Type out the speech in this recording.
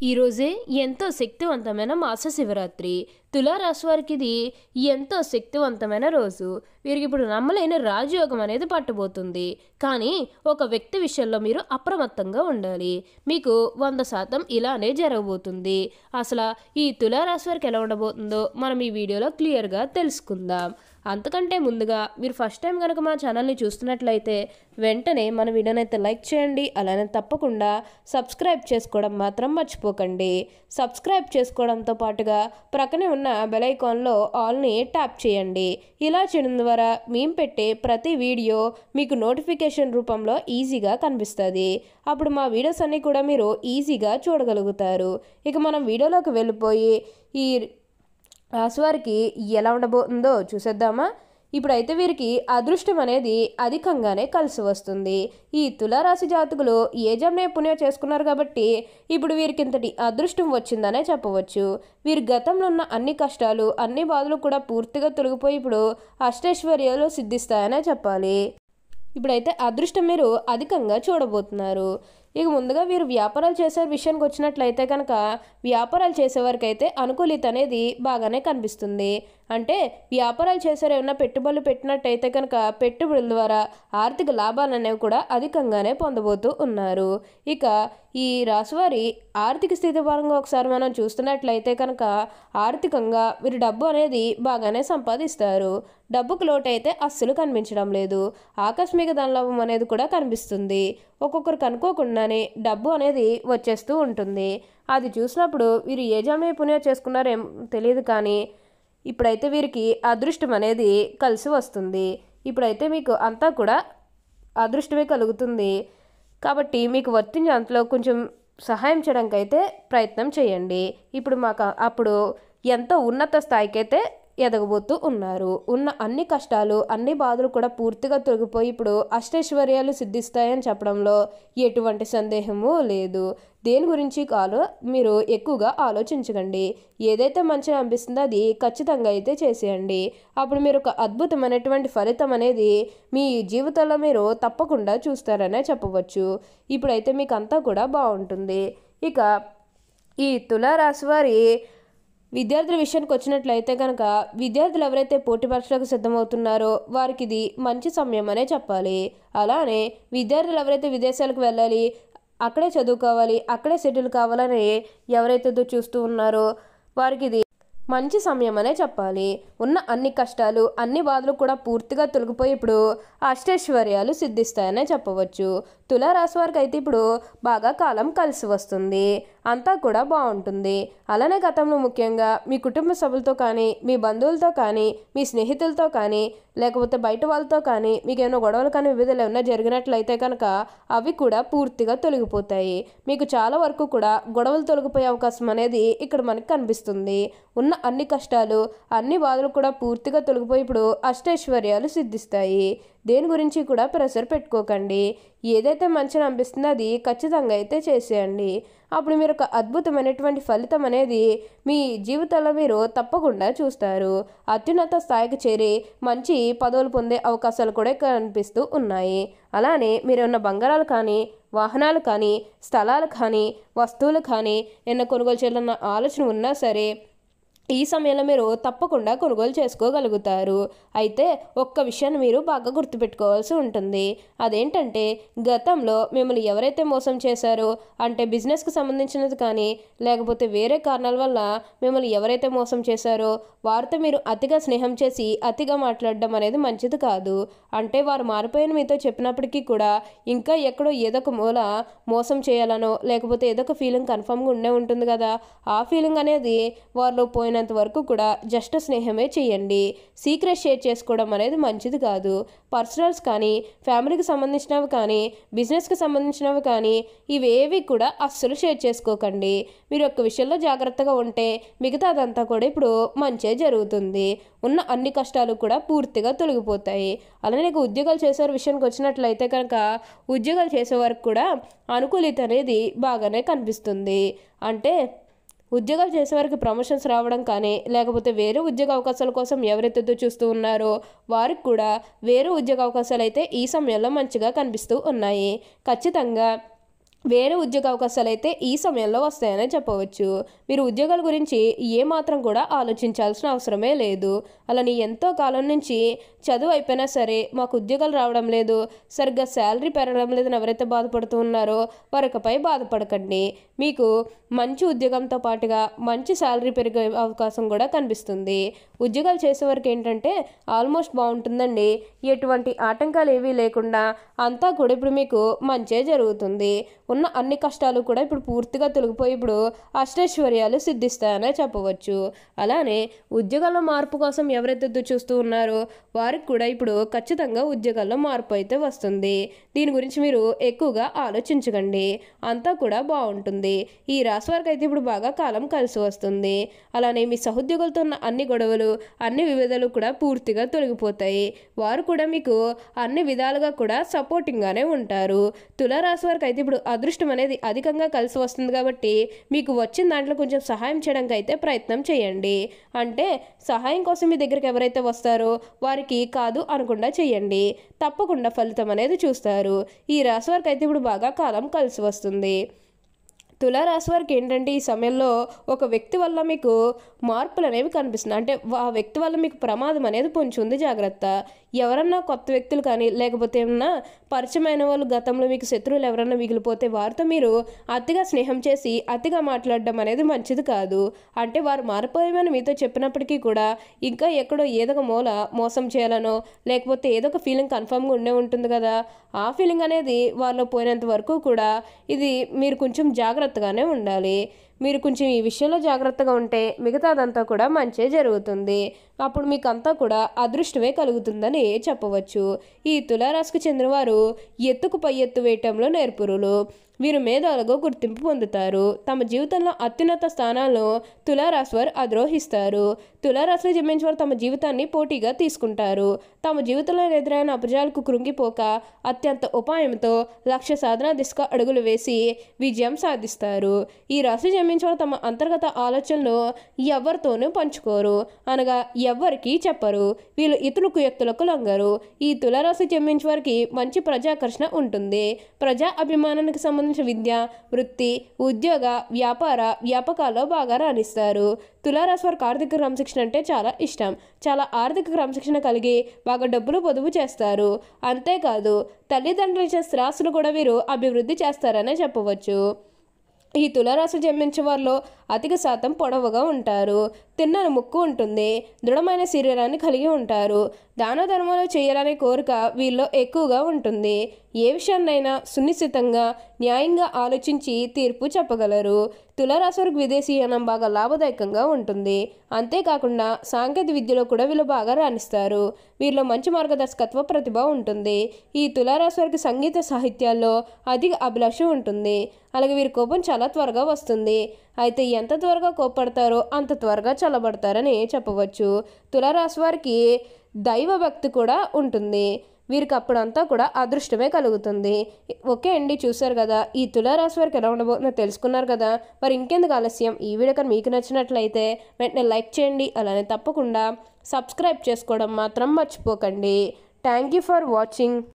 ఈరోజే ఎంతో శక్తివంతమైన మాస శివరాత్రి. తులారాశి వారికి ఇది ఎంతో శక్తివంతమైన రోజు. వీరికి ఇప్పుడు నమ్మలేని రాజయోగం అనేది పట్టబోతుంది. కానీ ఒక వ్యక్తి విషయంలో మీరు అప్రమత్తంగా ఉండాలి. మీకు 100% ఇలానే జరగబోతుంది. అసలు ఈ తులారాశి వారికి ఎలా ఉండబోతుందో మనం ఈ వీడియోలో క్లియర్గా తెలుసుకుందాం. అంతకంటే ముందుగా మీరు ఫస్ట్ టైం కనుక మా ఛానల్ని చూస్తున్నట్లయితే వెంటనే మన వీడియోని అయితే లైక్ చేయండి. అలానే తప్పకుండా సబ్స్క్రైబ్ చేసుకోవడం మాత్రం మర్చిపోకండి. సబ్స్క్రైబ్ చేసుకోవడంతో పాటుగా ప్రక్కనే ఉన్న బెల్ ఐకాన్లో ఆల్ని ట్యాప్ చేయండి. ఇలా చేయడం ద్వారా మేము పెట్టే ప్రతి వీడియో మీకు నోటిఫికేషన్ రూపంలో ఈజీగా కనిపిస్తుంది. అప్పుడు మా వీడియోస్ అన్నీ కూడా మీరు ఈజీగా చూడగలుగుతారు. ఇక మనం వీడియోలోకి వెళ్ళిపోయి ఈ రాశి వారికి ఎలా ఉండబోతుందో చూసేద్దామా. ఇప్పుడైతే వీరికి అదృష్టం అనేది అధికంగానే కలిసి వస్తుంది. ఈ తులారాశి జాతకులు ఏ జన్మే పుణ్యం చేసుకున్నారు కాబట్టి ఇప్పుడు వీరికి ఇంతటి అదృష్టం వచ్చిందనే చెప్పవచ్చు. వీరి గతంలో ఉన్న అన్ని కష్టాలు అన్ని బాధలు కూడా పూర్తిగా తొలగిపోయి ఇప్పుడు అష్టైశ్వర్యాలు సిద్ధిస్తాయనే చెప్పాలి. ఇప్పుడైతే అదృష్టం మీరు అధికంగా చూడబోతున్నారు. ఇక ముందుగా వీరు వ్యాపారాలు చేసే విషయానికి వచ్చినట్లయితే కనుక వ్యాపారాలు చేసేవారికి అయితే అనుకూలిత అనేది బాగానే కనిపిస్తుంది. అంటే వ్యాపారాలు చేసే ఏమైనా పెట్టుబడులు పెట్టినట్టయితే కనుక పెట్టుబడుల ద్వారా ఆర్థిక లాభాలు అనేవి కూడా అధికంగానే పొందబోతూ ఉన్నారు. ఇక ఈ రాశివారి ఆర్థిక స్థితి పరంగా ఒకసారి మనం చూస్తున్నట్లయితే కనుక ఆర్థికంగా వీరు డబ్బు అనేది బాగానే సంపాదిస్తారు. డబ్బుకు లోటు అయితే అస్సలు కనిపించడం లేదు. ఆకస్మిక ధనలాభం అనేది కూడా కనిపిస్తుంది. ఒక్కొక్కరికి అనుకోకుండానే డబ్బు అనేది వచ్చేస్తూ ఉంటుంది. అది చూసినప్పుడు వీరు ఏ జన్మ పుణ్యం చేసుకున్నారేం తెలియదు, కానీ ఇప్పుడైతే వీరికి అదృష్టం అనేది కలిసి వస్తుంది. ఇప్పుడైతే మీకు అంతా కూడా అదృష్టమే కలుగుతుంది. కాబట్టి మీకు వర్తించే అంతలో కొంచెం సహాయం చేయడానికి అయితే ప్రయత్నం చేయండి. ఇప్పుడు అప్పుడు ఎంతో ఉన్నత స్థాయికి అయితే ఎదగబోతూ ఉన్నారు. ఉన్న అన్ని కష్టాలు అన్ని బాధలు కూడా పూర్తిగా తొలగిపోయి ఇప్పుడు అష్టైశ్వర్యాలు సిద్ధిస్తాయని చెప్పడంలో ఎటువంటి సందేహము లేదు. దేని గురించి మీరు ఎక్కువగా ఆలోచించకండి. ఏదైతే మంచిగా అనిపిస్తుందో అది ఖచ్చితంగా అయితే చేసేయండి. అప్పుడు మీరు ఒక అద్భుతమైనటువంటి ఫలితం అనేది మీ జీవితంలో మీరు తప్పకుండా చూస్తారనే చెప్పవచ్చు. ఇప్పుడైతే మీకు అంతా కూడా బాగుంటుంది. ఇక ఈ తులారాశి వారి విద్యార్థుల విషయానికి వచ్చినట్లయితే కనుక విద్యార్థులు ఎవరైతే పోటీ పరీక్షలకు సిద్ధమవుతున్నారో వారికి ఇది మంచి సమయం అనే చెప్పాలి. అలానే విద్యార్థులు ఎవరైతే విదేశాలకు వెళ్ళాలి, అక్కడే చదువుకోవాలి, అక్కడే సెటిల్ కావాలని ఎవరైతే చూస్తూ ఉన్నారో వారికి ఇది మంచి సమయం అనే చెప్పాలి. ఉన్న అన్ని కష్టాలు అన్ని బాధలు కూడా పూర్తిగా తొలగిపోయి ఇప్పుడు అష్టైశ్వర్యాలు సిద్ధిస్తాయనే చెప్పవచ్చు. తులారాశి వారికి అయితే ఇప్పుడు బాగా కాలం కలిసి వస్తుంది. అంతా కూడా బాగుంటుంది. అలానే గతంలో ముఖ్యంగా మీ కుటుంబ సభ్యులతో కానీ మీ బంధువులతో కానీ మీ స్నేహితులతో కానీ లేకపోతే బయట వాళ్ళతో కానీ మీకు ఏమైనా గొడవలు కానీ వివిధలు ఏమైనా జరిగినట్లయితే కనుక అవి కూడా పూర్తిగా తొలగిపోతాయి. మీకు చాలా వరకు కూడా గొడవలు తొలగిపోయే అవకాశం అనేది ఇక్కడ మనకి కనిపిస్తుంది. ఉన్న అన్ని కష్టాలు అన్ని బాధలు కూడా పూర్తిగా తొలగిపోయి ఇప్పుడు అష్టైశ్వర్యాలు సిద్ధిస్తాయి. దేని గురించి కూడా ప్రెషర్ పెట్టుకోకండి. ఏదైతే మంచిగా అనిపిస్తుందో అది ఖచ్చితంగా అయితే చేసేయండి. అప్పుడు మీరు ఒక అద్భుతమైనటువంటి ఫలితం అనేది మీ జీవితంలో మీరు తప్పకుండా చూస్తారు. అత్యున్నత స్థాయికి చేరి మంచి పదవులు పొందే అవకాశాలు కూడా కనిపిస్తూ ఉన్నాయి. అలానే మీరు ఉన్న బంగారాలు కానీ వాహనాలు కానీ స్థలాలు కానీ వస్తువులు కానీ ఏమైనా కొనుగోలు చేయాలన్న ఆలోచన ఉన్నా సరే ఈ సమయంలో మీరు తప్పకుండా కొనుగోలు చేసుకోగలుగుతారు. అయితే ఒక్క విషయాన్ని మీరు బాగా గుర్తుపెట్టుకోవాల్సి ఉంటుంది. అదేంటంటే గతంలో మిమ్మల్ని ఎవరైతే మోసం చేశారో, అంటే బిజినెస్కి సంబంధించినది కానీ లేకపోతే వేరే కారణాల వల్ల మిమ్మల్ని ఎవరైతే మోసం చేశారో వారితో మీరు అతిగా స్నేహం చేసి అతిగా మాట్లాడడం అనేది మంచిది కాదు. అంటే వారు మారిపోయిన మీతో చెప్పినప్పటికీ కూడా ఇంకా ఎక్కడో ఏదో ఒక మూల మోసం చేయాలనో లేకపోతే ఏదో ఒక ఫీలింగ్ కన్ఫర్మ్గా ఉండే ఉంటుంది కదా. ఆ ఫీలింగ్ అనేది వారిలో పోయినంత వరకు కూడా జస్ట్ స్నేహమే చేయండి. సీక్రెట్ షేర్ చేసుకోవడం అనేది మంచిది కాదు. పర్సనల్స్ కానీ ఫ్యామిలీకి సంబంధించినవి కానీ బిజినెస్కి సంబంధించినవి కానీ ఇవేవి కూడా అస్సలు షేర్ చేసుకోకండి. మీరు ఒక్క విషయంలో జాగ్రత్తగా ఉంటే మిగతా అదంతా కూడా ఇప్పుడు మంచి జరుగుతుంది. ఉన్న అన్ని కష్టాలు కూడా పూర్తిగా తొలగిపోతాయి. అలానే ఉద్యోగాలు చేసే విషయానికి వచ్చినట్లయితే కనుక ఉద్యోగాలు చేసే వరకు కూడా అనుకూలిత అనేది బాగానే కనిపిస్తుంది. అంటే ఉద్యోగాలు చేసేవారికి ప్రమోషన్స్ రావడం కానీ లేకపోతే వేరే ఉద్యోగ అవకాశాల కోసం ఎవరైతే చూస్తూ ఉన్నారో వారికి కూడా వేరే ఉద్యోగ అవకాశాలు అయితే ఈ సమయంలో మంచిగా కనిపిస్తూ ఉన్నాయి. ఖచ్చితంగా వేరే ఉద్యోగ అవకాశాలు అయితే ఈ సమయంలో వస్తాయనే చెప్పవచ్చు. మీరు ఉద్యోగాల గురించి ఏమాత్రం కూడా ఆలోచించాల్సిన అవసరమే లేదు. అలాని ఎంతో కాలం నుంచి చదువు అయిపోయినా సరే మాకు ఉద్యోగాలు రావడం లేదు, సరిగ్గా శాలరీ పెరగడం లేదని ఎవరైతే బాధపడుతూ ఉన్నారో వారికపై బాధపడకండి. మీకు మంచి ఉద్యోగంతో పాటుగా మంచి శాలరీ పెరిగే అవకాశం కూడా కనిపిస్తుంది. ఉద్యోగాలు చేసేవారికి ఏంటంటే ఆల్మోస్ట్ బాగుంటుందండి. ఎటువంటి ఆటంకాలు ఏవీ లేకుండా అంతా కూడా ఇప్పుడు మీకు మంచే జరుగుతుంది. ఉన్న అన్ని కష్టాలు కూడా ఇప్పుడు పూర్తిగా తొలగిపోయి ఇప్పుడు అష్టైశ్వర్యాలు సిద్ధిస్తాయనే చెప్పవచ్చు. అలానే ఉద్యోగాల్లో మార్పు కోసం ఎవరైతే చూస్తూ ఉన్నారో వారికి కూడా ఇప్పుడు ఖచ్చితంగా ఉద్యోగాల్లో మార్పు అయితే వస్తుంది. దీని గురించి మీరు ఎక్కువగా ఆలోచించకండి, అంతా కూడా బాగుంటుంది. ఈ రాశి వారికి అయితే ఇప్పుడు బాగా కాలం కలిసి వస్తుంది. అలానే మీ సహోద్యోగులతో ఉన్న అన్ని గొడవలు అన్ని విభేదాలు కూడా పూర్తిగా తొలగిపోతాయి. వారు కూడా మీకు అన్ని విధాలుగా కూడా సపోర్టింగ్గానే ఉంటారు. తులారాశి వారికి అయితే ఇప్పుడు అదృష్టం అనేది అధికంగా కలిసి వస్తుంది కాబట్టి మీకు వచ్చిన దాంట్లో కొంచెం సహాయం చేయడానికి అయితే ప్రయత్నం చేయండి. అంటే సహాయం కోసం మీ దగ్గరికి ఎవరైతే వస్తారో వారికి కాదు అనకుండా చేయండి, తప్పకుండా ఫలితం అనేది చూస్తారు. ఈ రాశి వారికి అయితే ఇప్పుడు బాగా కాలం కలిసి వస్తుంది. తులారాశి వారికి ఏంటంటే ఈ సమయంలో ఒక వ్యక్తి వల్ల మీకు మార్పులు అనేవి కనిపిస్తున్నాయి. అంటే ఆ వ్యక్తి వల్ల మీకు ప్రమాదం అనేది పొంచి ఉంది, జాగ్రత్త. ఎవరన్నా కొత్త వ్యక్తులు కానీ లేకపోతే ఏమన్నా పరిచయమైన వాళ్ళు గతంలో మీకు శత్రువులు ఎవరన్నా మిగిలిపోతే వారితో మీరు అతిగా స్నేహం చేసి అతిగా మాట్లాడడం అనేది మంచిది కాదు. అంటే వారు మారిపోయామని మీతో చెప్పినప్పటికీ కూడా ఇంకా ఎక్కడో ఏదో ఒక మూల మోసం చేయాలనో లేకపోతే ఏదో ఒక ఫీలింగ్ కన్ఫామ్గా ఉండే ఉంటుంది కదా, ఆ ఫీలింగ్ అనేది వాళ్ళలో పోయినంత వరకు కూడా ఇది మీరు కొంచెం జాగ్రత్తగానే ఉండాలి. మీరు కొంచెం ఈ విషయంలో జాగ్రత్తగా ఉంటే మిగతాదంతా కూడా మంచే జరుగుతుంది. అప్పుడు మీకు అంతా కూడా అదృష్టమే కలుగుతుందని చెప్పవచ్చు. ఈ తులారాశికి చెందినవారు ఎత్తుకు పై ఎత్తు వేయటంలో నేర్పురులు. వీరు మేధావులుగా గుర్తింపు పొందుతారు. తమ జీవితంలో అత్యున్నత స్థానాలను తులారాశి వారు అధిరోహిస్తారు. తులారాశిలో జన్మించిన వారు తమ జీవితాన్ని పోటీగా తీసుకుంటారు. తమ జీవితంలో ఎదురైన అపజయాలకు కృంగిపోక అత్యంత ఉపాయంతో లక్ష్య సాధన దిశగా అడుగులు వేసి విజయం సాధిస్తారు. ఈ రాశి జన్మించిన వారు తమ అంతర్గత ఆలోచనలు ఎవరితోనూ పంచుకోరు, అనగా ఎవ్వరికీ చెప్పరు. వీళ్ళు ఇతరులకు వ్యక్తులకు లొంగరు. ఈ తులారాశి జన్మించిన వారికి మంచి ప్రజాకర్షణ ఉంటుంది. ప్రజా అభిమానానికి సంబంధించిన విద్య, వృత్తి, ఉద్యోగ, వ్యాపకాల్లో బాగా రాణిస్తారు. తులారాశి వారికి ఆర్థిక క్రమశిక్షణ అంటే చాలా ఇష్టం. చాలా ఆర్థిక క్రమశిక్షణ కలిగి బాగా డబ్బులు పొదుపు చేస్తారు. అంతేకాదు తల్లిదండ్రులు ఇచ్చే స్థిరాస్తులు కూడా వీరు అభివృద్ధి చేస్తారనే చెప్పవచ్చు. ఈ తులారాశి జన్మించే వారిలో అధిక శాతం పొడవుగా ఉంటారు. తిన్నని ముక్కు ఉంటుంది. దృఢమైన శరీరాన్ని కలిగి ఉంటారు. దాన ధర్మాలు చేయాలనే కోరిక వీళ్ళలో ఎక్కువగా ఉంటుంది. ఏ విషయాన్నైనా సునిశ్చితంగా న్యాయంగా ఆలోచించి తీర్పు చెప్పగలరు. తులారాశి వారికి విదేశీయానం బాగా లాభదాయకంగా ఉంటుంది. అంతేకాకుండా సాంకేతిక విద్యలో కూడా వీళ్ళు బాగా రాణిస్తారు. వీరిలో మంచి మార్గదర్శకత్వ ప్రతిభ ఉంటుంది. ఈ తులారాశి వారికి సంగీత సాహిత్యాల్లో అధిక అభిలాష ఉంటుంది. అలాగే వీరి కోపం చాలా త్వరగా వస్తుంది. అయితే ఎంత త్వరగా కోప్పడతారో అంత త్వరగా చల్లబడతారని చెప్పవచ్చు. తులారాశి వారికి దైవ భక్తి కూడా ఉంటుంది. వీరికి అప్పుడంతా కూడా అదృష్టమే కలుగుతుంది. ఓకే అండి, చూసారు కదా ఈ తులారాశి వారికి ఎలా ఉండబోతుందో తెలుసుకున్నారు కదా. మరి ఇంకెందుకు ఆలస్యం, ఈ వీడియో కానీ మీకు నచ్చినట్లయితే వెంటనే లైక్ చేయండి. అలానే తప్పకుండా సబ్స్క్రైబ్ చేసుకోవడం మాత్రం మర్చిపోకండి. Thank you for watching.